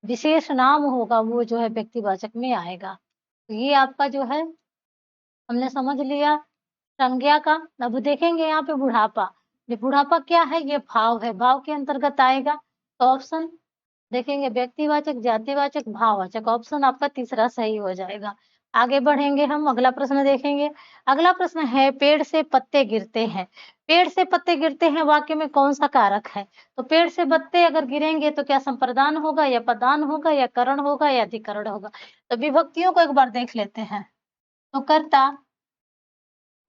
विशेष नाम होगा, वो जो है व्यक्तिवाचक में आएगा। तो ये आपका जो है हमने समझ लिया संज्ञा का। अब देखेंगे यहाँ पे बुढ़ापा। ये बुढ़ापा क्या है? ये भाव है, भाव के अंतर्गत आएगा। तो ऑप्शन देखेंगे व्यक्तिवाचक, जातिवाचक, भाववाचक। ऑप्शन आपका तीसरा सही हो जाएगा। आगे बढ़ेंगे हम, अगला प्रश्न देखेंगे। अगला प्रश्न है पेड़ से पत्ते गिरते हैं। पेड़ से पत्ते गिरते हैं वाक्य में कौन-सा कारक है? तो पेड़ से पत्ते अगर गिरेंगे तो क्या संप्रदान होगा, या पदान होगा, या करण होगा, या अधिकरण होगा? तो विभक्तियों को एक बार देख लेते हैं। तो कर्ता,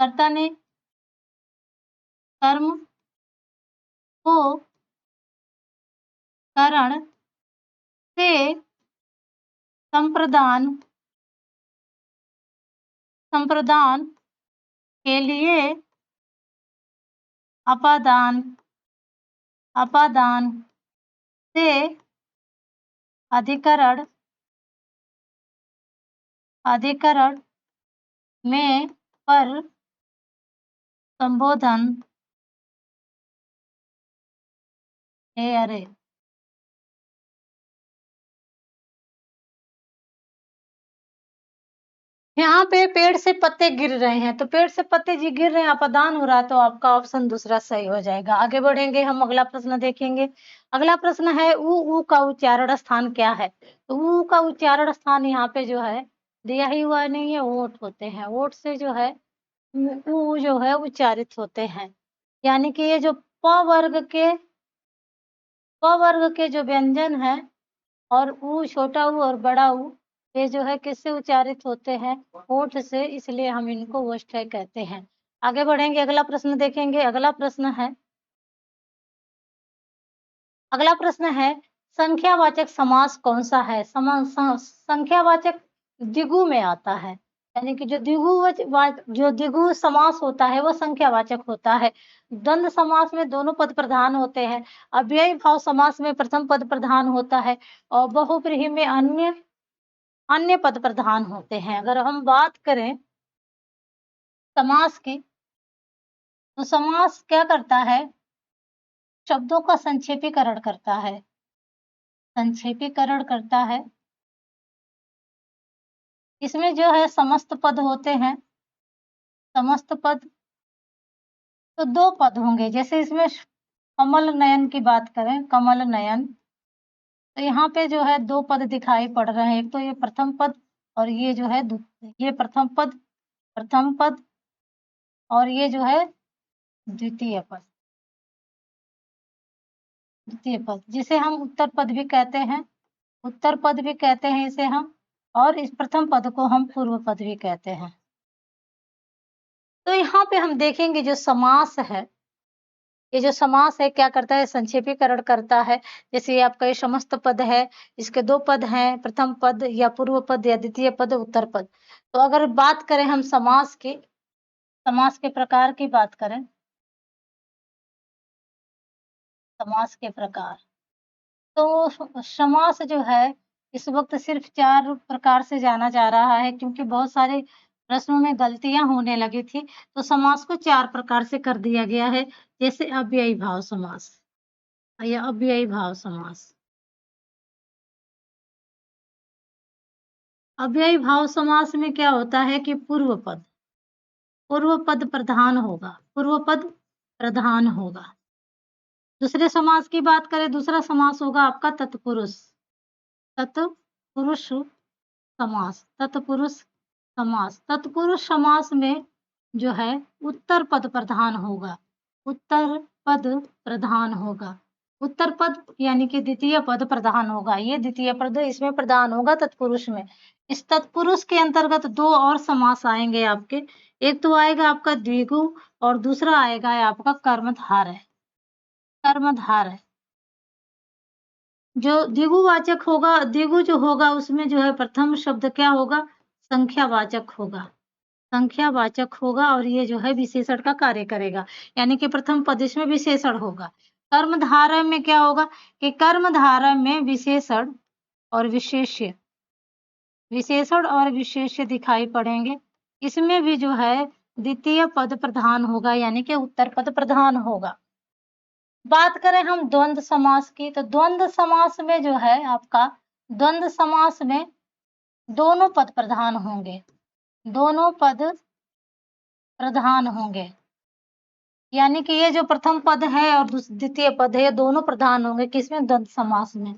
कर्ता ने कर्म को करण से संप्रदान संप्रदान के लिए अपादान अपादान से अधिकरण अधिकरण में पर संबोधन अरे यहाँ पे पेड़ से पत्ते गिर रहे हैं, तो पेड़ से पत्ते जी गिर रहे हैं, अपादान हो रहा है, तो आपका ऑप्शन दूसरा सही हो जाएगा। आगे बढ़ेंगे हम, अगला प्रश्न देखेंगे। अगला प्रश्न है ऊ का उच्चारण स्थान क्या है? तो ऊ का उच्चारण स्थान यहाँ पे जो है दिया ही हुआ नहीं है, ओठ होते हैं। ओठ से जो है ऊ जो है उच्चारित होते हैं। यानी कि ये जो प वर्ग के जो व्यंजन हैं, और ऊ, छोटा ऊ और बड़ा ऊ, ये जो है किससे उच्चारित होते हैं? होंठ से, इसलिए हम इनको ओष्ठ्य कहते हैं। आगे बढ़ेंगे, अगला प्रश्न देखेंगे। अगला प्रश्न है संख्यावाचक समास कौन-सा है? संख्यावाचक द्विगु में आता है। यानी कि जो द्विगु समास होता है वो संख्यावाचक होता है। द्वंद्व समास में दोनों पद प्रधान होते हैं। अव्ययी भाव समास में प्रथम पद प्रधान होता है, और बहुव्रीहि में अन्य अन्य पद प्रधान होते हैं। अगर हम बात करें समास की, तो समास क्या करता है? शब्दों का संक्षेपीकरण करता है। संक्षेपीकरण करता है। इसमें जो है समस्त पद होते हैं। समस्त पद, तो 2 पद होंगे। जैसे इसमें कमल नयन की बात करें, कमल नयन, तो यहाँ पे जो है 2 पद दिखाई पड़ रहे हैं। एक तो ये प्रथम पद, और ये जो है ये प्रथम पद, और ये जो है द्वितीय पद, द्वितीय पद, जिसे हम उत्तर पद भी कहते हैं। उत्तर पद भी कहते हैं इसे हम, और इस प्रथम पद को हम पूर्व पद भी कहते हैं। तो यहाँ पे हम देखेंगे जो समास है, ये जो समास है क्या करता है? संक्षेपीकरण करता है। जैसे ये आपका ये समस्त पद है, इसके 2 पद हैं, प्रथम पद या पूर्व पद या द्वितीय पद, उत्तर पद। तो अगर बात करें हम समास के प्रकार की बात करें, समास के प्रकार। तो समास जो है इस वक़्त सिर्फ़ 4 प्रकार से जाना जा रहा है क्योंकि बहुत सारे प्रश्नों में गलतियाँ होने लगी थी, तो समास को 4 प्रकार से कर दिया गया है। जैसे अव्ययी भाव समास या अव्ययी भाव समास। अव्ययी भाव समास में क्या होता है कि पूर्व पद प्रधान होगा, पूर्व पद प्रधान होगा। दूसरे समास की बात करें, दूसरा समास होगा आपका तत्पुरुष, तत्पुरुष समास, तत्पुरुष समास। तत्पुरुष समास में जो है उत्तर पद प्रधान होगा, उत्तर पद प्रधान होगा। उत्तर पद यानी कि द्वितीय पद प्रधान होगा, ये द्वितीय पद इसमें प्रधान होगा तत्पुरुष में। इस तत्पुरुष के अंतर्गत 2 और समास आएँगे आपके, एक तो आएगा आपका द्विगु और दूसरा आएगा आपका कर्मधारय, कर्मधारय। जो द्विगुवाचक होगा, द्विगु जो होगा उसमें जो है प्रथम शब्द क्या होगा? संख्यावाचक होगा, संख्यावाचक होगा और ये जो है विशेषण का कार्य करेगा, यानी कि प्रथम पद इसमें विशेषण होगा। कर्मधारय में क्या होगा कि कर्मधारय में विशेषण और विशेष्य, विशेषण और विशेष्य दिखाई पड़ेंगे। इसमें भी जो है द्वितीय पद प्रधान होगा, यानी कि उत्तर पद प्रधान होगा। बात करें हम द्वंद्व समास की, तो द्वंद्व समास में जो है आपका, द्वंद्व समास में दोनों पद प्रधान होंगे, दोनों पद प्रधान होंगे। यानी कि ये जो प्रथम पद है और द्वितीय पद है, ये दोनों प्रधान होंगे किसमें? द्वंद्व समास में।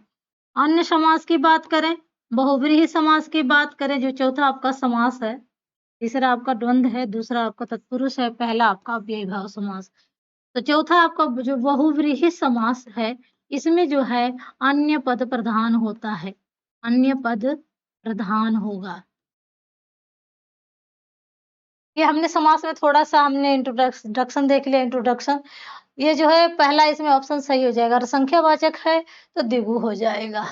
अन्य समास की बात करें, बहुव्रीहि समास की बात करें, जो चौथा आपका समास है, तीसरा आपका द्वंद्व है, दूसरा आपका तत्पुरुष है, पहला आपका अव्ययी भाव समास। तो चौथा आपका जो बहुव्रीहि समास है, इसमें जो है अन्य पद प्रधान होता है, अन्य पद प्रधान होगा। ये हमने समास में थोड़ा-सा हमने इंट्रोडक्शन देख लिया, इंट्रोडक्शन। ये जो है पहला इसमें ऑप्शन सही हो जाएगा। अगर संख्यावाचक है तो द्विगु हो जाएगा।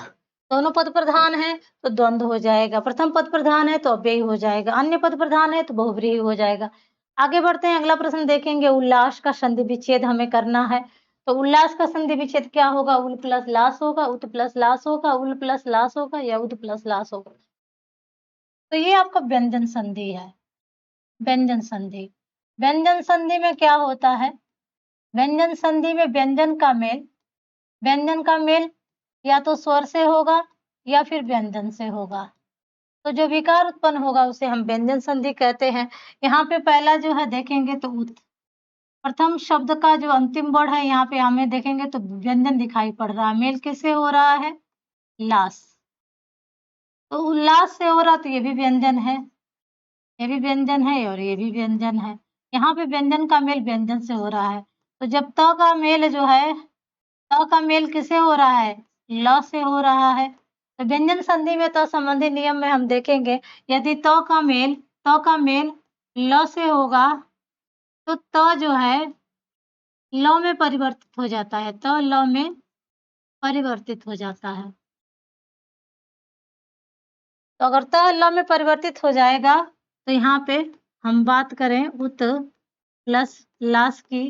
दोनों पद प्रधान है तो द्वंद्व हो जाएगा। प्रथम पद प्रधान है तो अव्ययी हो जाएगा। अन्य पद प्रधान है तो बहुव्रीहि हो जाएगा। आगे बढ़ते हैं, अगला प्रश्न देखेंगे। उल्लास का संधि विच्छेद हमें करना है। तो उल्लास का संधि विच्छेद क्या होगा? उल प्लस लास होगा, उत प्लस लास होगा, उल प्लस लास होगा या उद प्लस लास होगा। तो ये आपका व्यंजन संधि है। व्यंजन संधि। व्यंजन संधि में क्या होता है? व्यंजन संधि में व्यंजन का मेल या तो स्वर से होगा या फिर व्यंजन से होगा। तो जो विकार उत्पन्न होगा उसे हम व्यंजन संधि कहते हैं। यहाँ पे पहला जो है देखेंगे तो उत। प्रथम शब्द का जो अंतिम वर्ण है यहाँ पे हमें देखेंगे तो व्यंजन दिखाई पड़ रहा है। मेल किससे हो रहा है? लास। तो उल्लास से हो रहा तो ये भी व्यंजन है, ये भी व्यंजन है और ये भी व्यंजन है। यहाँ पे व्यंजन का मेल व्यंजन से हो रहा है। तो जब त का मेल जो है, त का मेल किससे हो रहा है? ल से हो रहा है। तो व्यंजन संधि में त संबंधी नियम में हम देखेंगे, यदि त का मेल ल से होगा तो त जो है ल में परिवर्तित हो जाता है, त ल में परिवर्तित हो जाता है। तो अगर त ल में परिवर्तित हो जाएगा तो यहाँ पे हम बात करें उत प्लस लास की,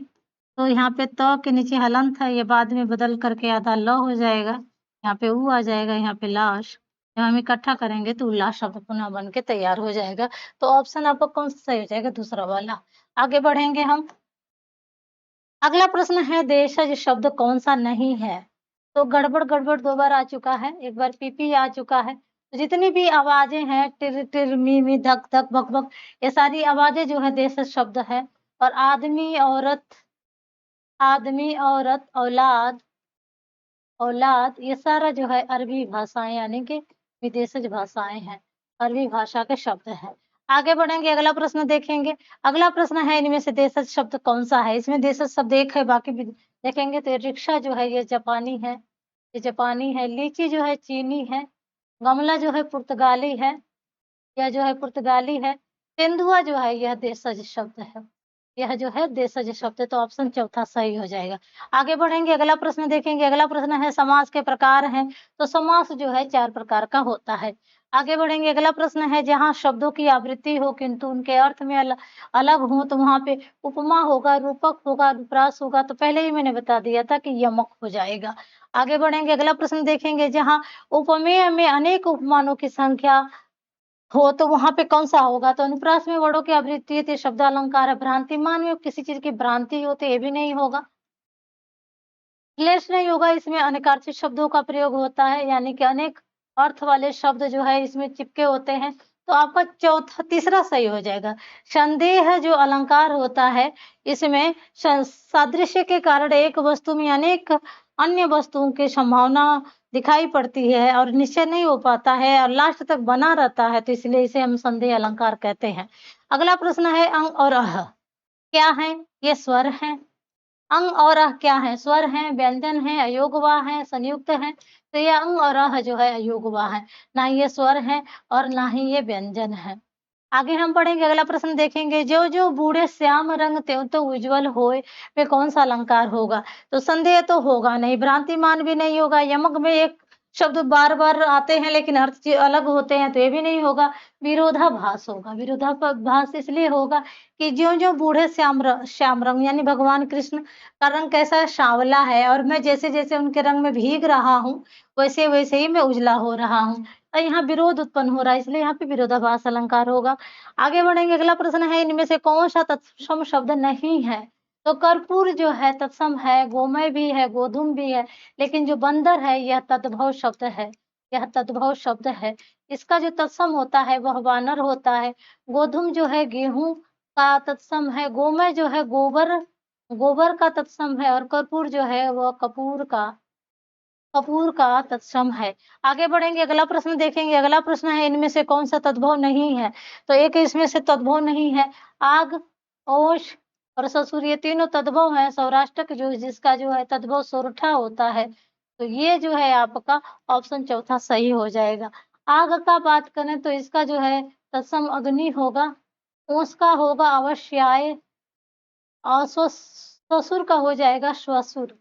तो यहाँ पे त के नीचे हलंत है, ये बाद में बदल करके आधा ल हो जाएगा। यहाँ पे उ आ जाएगा, यहाँ पे लाश। जब हम इकट्ठा करेंगे तो उल्लास शब्द पुनः बन के तैयार हो जाएगा। तो ऑप्शन आपका कौन सा सही हो जाएगा? दूसरा वाला। आगे बढ़ेंगे हम। अगला प्रश्न है, देशज शब्द कौन सा नहीं है? तो गड़बड़ गड़बड़ 2 बार आ चुका है, एक बार पीपी आ चुका है। तो जितनी भी आवाजें हैं टिर टिर, मी मी, धक धक, भक भक, ये सारी आवाजें जो है देशज शब्द है। और आदमी, औरत, औलाद, औलाद, ये सारा जो है अरबी भाषाएं यानी कि विदेशज भाषाएं हैं, अरबी भाषा के शब्द हैं। आगे बढ़ेंगे, अगला प्रश्न देखेंगे। अगला प्रश्न है, इनमें से देशज शब्द कौन सा है? इसमें देशज शब्द एक है, बाकी भी देखेंगे। तो ये रिक्शा जो है ये जापानी है, ये जापानी है। लीची जो है चीनी है। गमला जो है पुर्तगाली है, यह जो है पुर्तगाली है। तेंदुआ जो है यह देशज शब्द है। यह जो है देशज शब्द है, तो ऑप्शन चौथा सही हो जाएगा। आगे बढ़ेंगे, अगला प्रश्न देखेंगे। अगला प्रश्न है समास के प्रकार हैं, तो समास जो है 4 प्रकार का होता है। आगे बढ़ेंगे, अगला प्रश्न है जहाँ शब्दों की आवृत्ति हो किंतु उनके अर्थ में अलग हो, तो वहाँ पे उपमा होगा, रूपक होगा, अनुप्रास होगा। तो पहले ही मैंने बता दिया था कि यमक हो जाएगा। आगे बढ़ेंगे, अगला प्रश्न देखेंगे जहाँ उपमेय में अनेक उपमानों की संख्या हो, तो वहाँ पे कौन-सा होगा? तो अनुप्रास में वर्णों की आवृत्ति है, तो ये शब्द अलंकार है। भ्रांतिमान में किसी चीज़ की भ्रांति हो, तो ये भी नहीं होगा। क्लेश नहीं होगा, इसमें अनेकार्थी शब्दों का प्रयोग होता है, यानी कि अनेक अर्थ वाले शब्द जो है इसमें चिपके होते हैं। तो आपका तीसरा सही हो जाएगा। संदेह जो अलंकार होता है, इसमें सादृश्य के कारण एक वस्तु में अनेक अन्य वस्तुओं की संभावना दिखाई पड़ती है और निश्चय नहीं हो पाता है और लास्ट तक बना रहता है, तो इसलिए इसे हम संदेह अलंकार कहते हैं। अगला प्रश्न है अंग और अह क्या है? ये स्वर हैं। अंग और अः क्या है? स्वर हैं, व्यंजन हैं, अयोगवा हैं, संयुक्त हैं। तो ये अंग और अः जो है अयोगवा है, ना ये स्वर हैं और ना ही ये व्यंजन है। आगे हम पढ़ेंगे, अगला प्रश्न देखेंगे, जो बूढ़े श्याम रंग त्यों उज्ज्वल होए, वे कौन सा अलंकार होगा? तो संदेह तो होगा नहीं, भ्रांतिमान भी नहीं होगा, यमक में एक शब्द बार-बार आते हैं लेकिन अर्थ अलग होते हैं, तो ये भी नहीं होगा। विरोधाभास होगा, विरोधाभास इसलिए होगा कि ज्यों-ज्यों बूढ़े श्याम रंग यानी भगवान कृष्ण का रंग कैसा है? सांवला है और मैं जैसे-जैसे उनके रंग में भीग रहा हूँ, वैसे-वैसे ही मैं उजला हो रहा हूँ। यहाँ विरोध उत्पन्न हो रहा है, इसलिए यहाँ पे विरोधाभास अलंकार होगा। आगे बढ़ेंगे, अगला प्रश्न है इनमें से कौन सा तत्सम शब्द नहीं है? तो कर्पूर जो है तत्सम है, गोमय भी है, गोधूम भी है, लेकिन जो बंदर है यह तद्भव शब्द है। यह तद्भव शब्द है। इसका जो तत्सम होता है वह वानर होता है। गोधूम जो है गेहूं का तत्सम है, गोमय जो है गोबर गोबर का तत्सम है और कर्पूर जो है वह कपूर का तत्सम है। आगे बढ़ेंगे, अगला प्रश्न देखेंगे। अगला प्रश्न है इनमें से कौन सा तद्भव नहीं है? तो एक इसमें से तद्भव नहीं है। आग, ओश और ससुर ये तीनों तद्भव हैं। सौराष्ट्र जो जिसका जो है तद्भव सोरठा होता है। तो ये जो है आपका ऑप्शन चौथा सही हो जाएगा। आग का बात करें तो इसका जो है तत्सम अग्नि होगा। ओस का होगा अवश्याय और ससुर का हो जाएगा श्वसुर।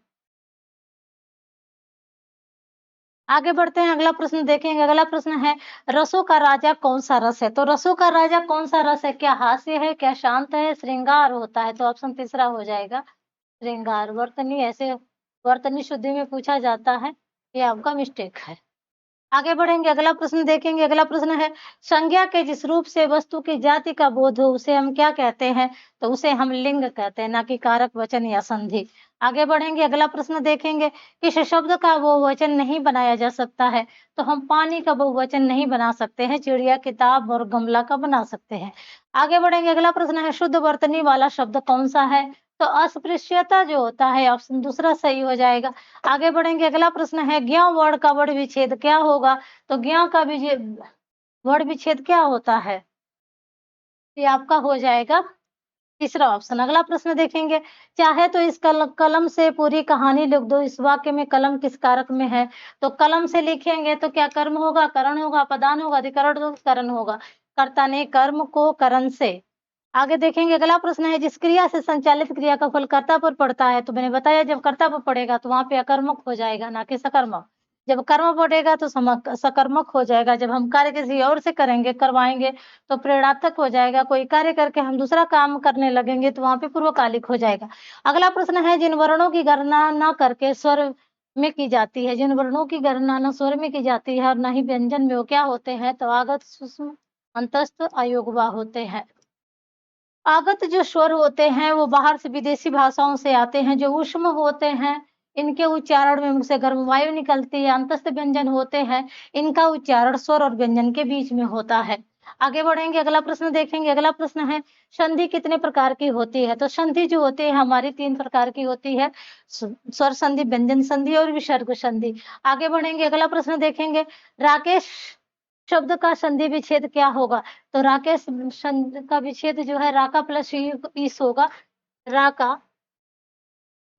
आगे बढ़ते हैं, अगला प्रश्न देखेंगे। अगला प्रश्न है रसों का राजा कौन-सा रस है? तो रसों का राजा कौन-सा रस है? क्या हास्य है, क्या शांत है, श्रृंगार होता है? तो ऑप्शन तीसरा हो जाएगा श्रृंगार। वर्तनी शुद्धि में पूछा जाता है, ये आपका मिस्टेक है। आगे बढ़ेंगे, अगला प्रश्न देखेंगे। अगला प्रश्न है संज्ञा के जिस रूप से वस्तु की जाति का बोध हो उसे हम क्या कहते हैं? तो उसे हम लिंग कहते हैं, ना कि कारक वचन या संधि। आगे बढ़ेंगे, अगला प्रश्न देखेंगे किस शब्द का बहुवचन नहीं बनाया जा सकता है? तो हम पानी का बहुवचन नहीं बना सकते हैं, चिड़िया, किताब और गमला का बना सकते हैं। आगे बढ़ेंगे, अगला प्रश्न है शुद्ध वर्तनी वाला शब्द कौन सा है? तो अस्पृश्यता जो होता है ऑप्शन दूसरा सही हो जाएगा। आगे बढ़ेंगे, अगला प्रश्न है ज्ञ वर्ण का वर्ण विच्छेद क्या होगा? तो ज्ञ का वर्ण विच्छेद क्या होता है? ये आपका हो जाएगा तीसरा ऑप्शन। अगला प्रश्न देखेंगे, चाहे तो इस कलम से पूरी कहानी लिख दो, इस वाक्य में कलम किस कारक में है? तो कलम से लिखेंगे तो क्या कर्म होगा, करण होगा, पदान होगा, अधिकरण होगा, करण होगा। कर्ता ने कर्म को करण से। आगे देखेंगे, अगला प्रश्न है जिस क्रिया से संचालित क्रिया का फल कर्ता पर पड़ता है, तो मैंने बताया जब कर्ता पर पड़ेगा तो वहाँ पे अकर्मक हो जाएगा, ना कि सकर्मक। जब कर्म पड़ेगा तो सकर्मक हो जाएगा। जब हम कार्य किसी और से करेंगे, करवाएँगे तो प्रेरणार्थक हो जाएगा। कोई कार्य करके हम दूसरा काम करने लगेंगे तो वहाँ पे पूर्वकालिक हो जाएगा। अगला प्रश्न है जिन वर्णों की गणना न करके स्वर में की जाती है, जिन वर्णों की गणना न स्वर में की जाती है और ना ही व्यंजन में, वो क्या होते हैं? तो आगत, सूक्ष्म, अंतस्थ, अयोगवा होते हैं। आगत जो स्वर होते हैं वो बाहर से विदेशी भाषाओं से आते हैं, जो ऊष्म होते हैं, इनके उच्चारण में मुँह से गर्म वायु निकलती है। अंतस्थ व्यंजन होते हैं, इनका उच्चारण स्वर और व्यंजन के बीच में होता है। आगे बढ़ेंगे, अगला प्रश्न देखेंगे। अगला प्रश्न है संधि कितने प्रकार की होती है? तो संधि जो होती है हमारी 3 प्रकार की होती है, स्वर संधि, व्यंजन संधि और विसर्ग संधि। आगे बढ़ेंगे, अगला प्रश्न देखेंगे, राकेश शब्द का संधि विच्छेद क्या होगा? तो राकेश शब्द का विच्छेद जो है राका प्लस ईश होगा। राका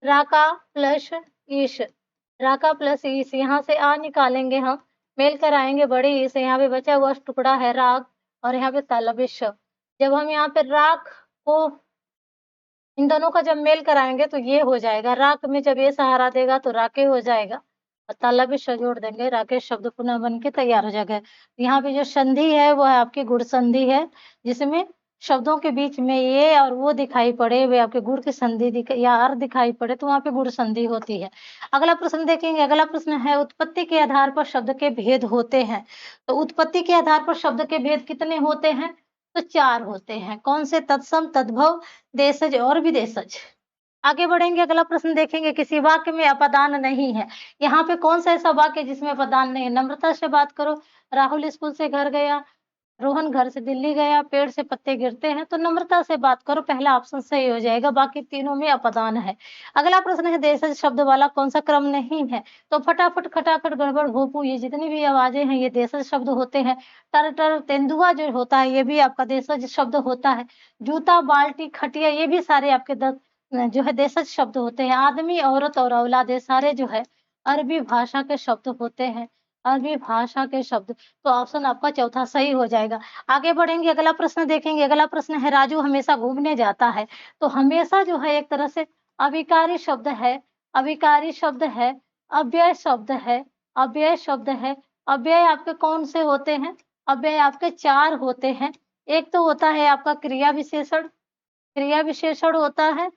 राका प्लस ईश, राका प्लस ईश, यहाँ से आ निकालेंगे हम, मेल कर आएँगे बड़े ई से, यहाँ पे बचा हुआ टुकड़ा है राग और यहाँ पे तालव्य श। जब हम यहाँ पे राग को इन दोनों का जब मेल कराएँगे तो ये हो जाएगा। राक में जब ये सहारा देगा तो राके हो जाएगा और ताला भी श जोड़ देंगे, राकेश शब्द पुनः बन के तैयार हो जाएगा। यहाँ पे जो संधि है वो है आपकी गुण संधि है, जिसमें शब्दों के बीच में ये और वो दिखाई पड़े, वे आपके गुण की संधि या अर् दिखाई पड़े तो वहाँ पे गुण संधि होती है। अगला प्रश्न देखेंगे, अगला प्रश्न है उत्पत्ति के आधार पर शब्द के भेद होते हैं। तो उत्पत्ति के आधार पर शब्द के भेद कितने होते हैं? तो 4 होते हैं। कौन से? तत्सम, तद्भव, देशज और विदेशज। आगे बढ़ेंगे, अगला प्रश्न देखेंगे, किसी वाक्य में अपदान नहीं है। यहाँ पे कौन सा ऐसा वाक्य है जिसमें अपदान नहीं है? नम्रता से बात करो, राहुल स्कूल से घर गया, रोहन घर से दिल्ली गया, पेड़ से पत्ते गिरते हैं, तो नम्रता से बात करो, पहला ऑप्शन सही हो जाएगा, बाकी तीनों में अपदान है। अगला प्रश्न है देशज शब्द वाला कौन सा क्रम नहीं है? तो फटाफट, खटाखट, गड़बड़, भोपू, ये जितनी भी आवाजें हैं ये देशज शब्द होते हैं। टर टर, तेंदुआ जो होता है ये भी आपका देशज शब्द होता है। जूता, बाल्टी, खटिया ये भी सारे आपके जो है देशज शब्द होते हैं। आदमी, औरत और औलाद ये सारे जो है अरबी भाषा के शब्द होते हैं, अरबी भाषा के शब्द। तो ऑप्शन आपका चौथा सही हो जाएगा। आगे बढ़ेंगे, अगला प्रश्न देखेंगे, अगला प्रश्न है राजू हमेशा घूमने जाता है। तो हमेशा जो है एक तरह से अविकारी शब्द है, अविकारी शब्द है, अव्यय शब्द है, अव्यय शब्द है। अव्यय आपके कौन से होते हैं? अव्यय आपके 4 होते हैं। एक तो होता है आपका क्रिया विशेषण, क्रिया विशेषण होता है।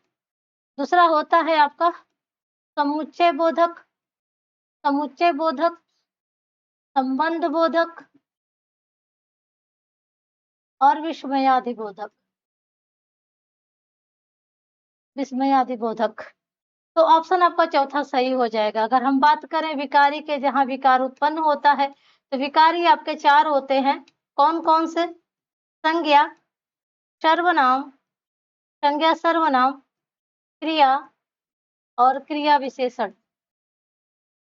दूसरा होता है आपका समुच्चय बोधक, समुच्चय बोधक, संबंध बोधक और विस्मयादि बोधक, विस्मयादि बोधक। तो ऑप्शन आपका चौथा सही हो जाएगा। अगर हम बात करें विकारी के, जहाँ विकार उत्पन्न होता है, तो विकारी आपके 4 होते हैं। कौन-कौन से? संज्ञा, सर्वनाम, संज्ञा सर्वनाम, क्रिया और क्रिया विशेषण,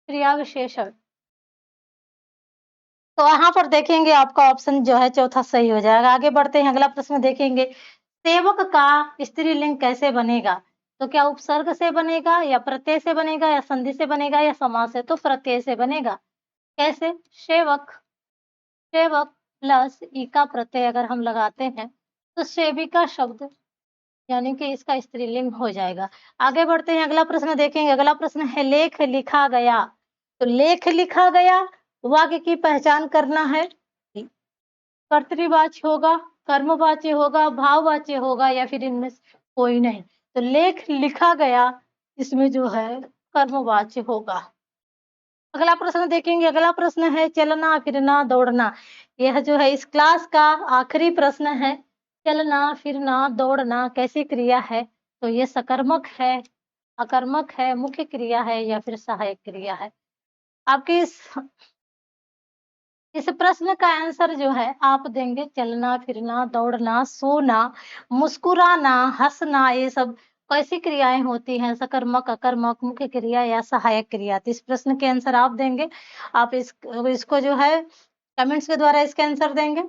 क्रिया विशेषण। तो यहाँ पर देखेंगे आपका ऑप्शन जो है चौथा सही हो जाएगा। आगे बढ़ते हैं, अगला प्रश्न देखेंगे, सेवक का स्त्रीलिंग कैसे बनेगा? तो क्या उपसर्ग से बनेगा या प्रत्यय से बनेगा या संधि से बनेगा या समास से? तो प्रत्यय से बनेगा। कैसे? सेवक, सेवक प्लस ई का प्रत्यय अगर हम लगाते हैं तो सेविका शब्द यानी कि इसका स्त्रीलिंग हो जाएगा। आगे बढ़ते हैं, अगला प्रश्न देखेंगे, अगला प्रश्न है लेख लिखा गया। तो लेख लिखा गया, वाक्य की पहचान करना है। कर्तृवाच्य होगा, कर्मवाच्य होगा, भाववाच्य होगा या फिर इनमें से कोई नहीं। तो लेख लिखा गया इसमें जो है कर्मवाच्य होगा। अगला प्रश्न देखेंगे, अगला प्रश्न है चलना, फिरना, दौड़ना। यह जो है इस क्लास का आखिरी प्रश्न है। चलना, फिरना, दौड़ना कैसी क्रिया है? तो ये सकर्मक है, अकर्मक है, मुख्य क्रिया है या फिर सहायक क्रिया है? आपके इस प्रश्न का आंसर जो है आप देंगे चलना, फिरना, दौड़ना, सोना, मुस्कुराना, हँसना, ये सब कैसी क्रियाएँ होती हैं? सकर्मक, अकर्मक, मुख्य क्रिया या सहायक क्रिया? तो इस प्रश्न के आंसर आप देंगे। आप इसको जो है कमेंट्स के द्वारा इसका आंसर देंगे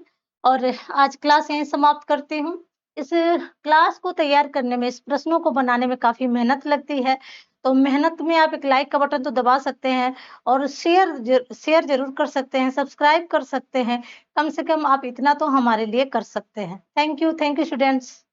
और आज क्लास यहीं समाप्त करती हूँ। इस क्लास को तैयार करने में, इस प्रश्नों को बनाने में काफ़ी मेहनत लगती है, तो मेहनत में आप एक लाइक का बटन तो दबा सकते हैं और शेयर ज़रूर कर सकते हैं, सब्सक्राइब कर सकते हैं। कम से कम आप इतना तो हमारे लिए कर सकते हैं। Thank you students.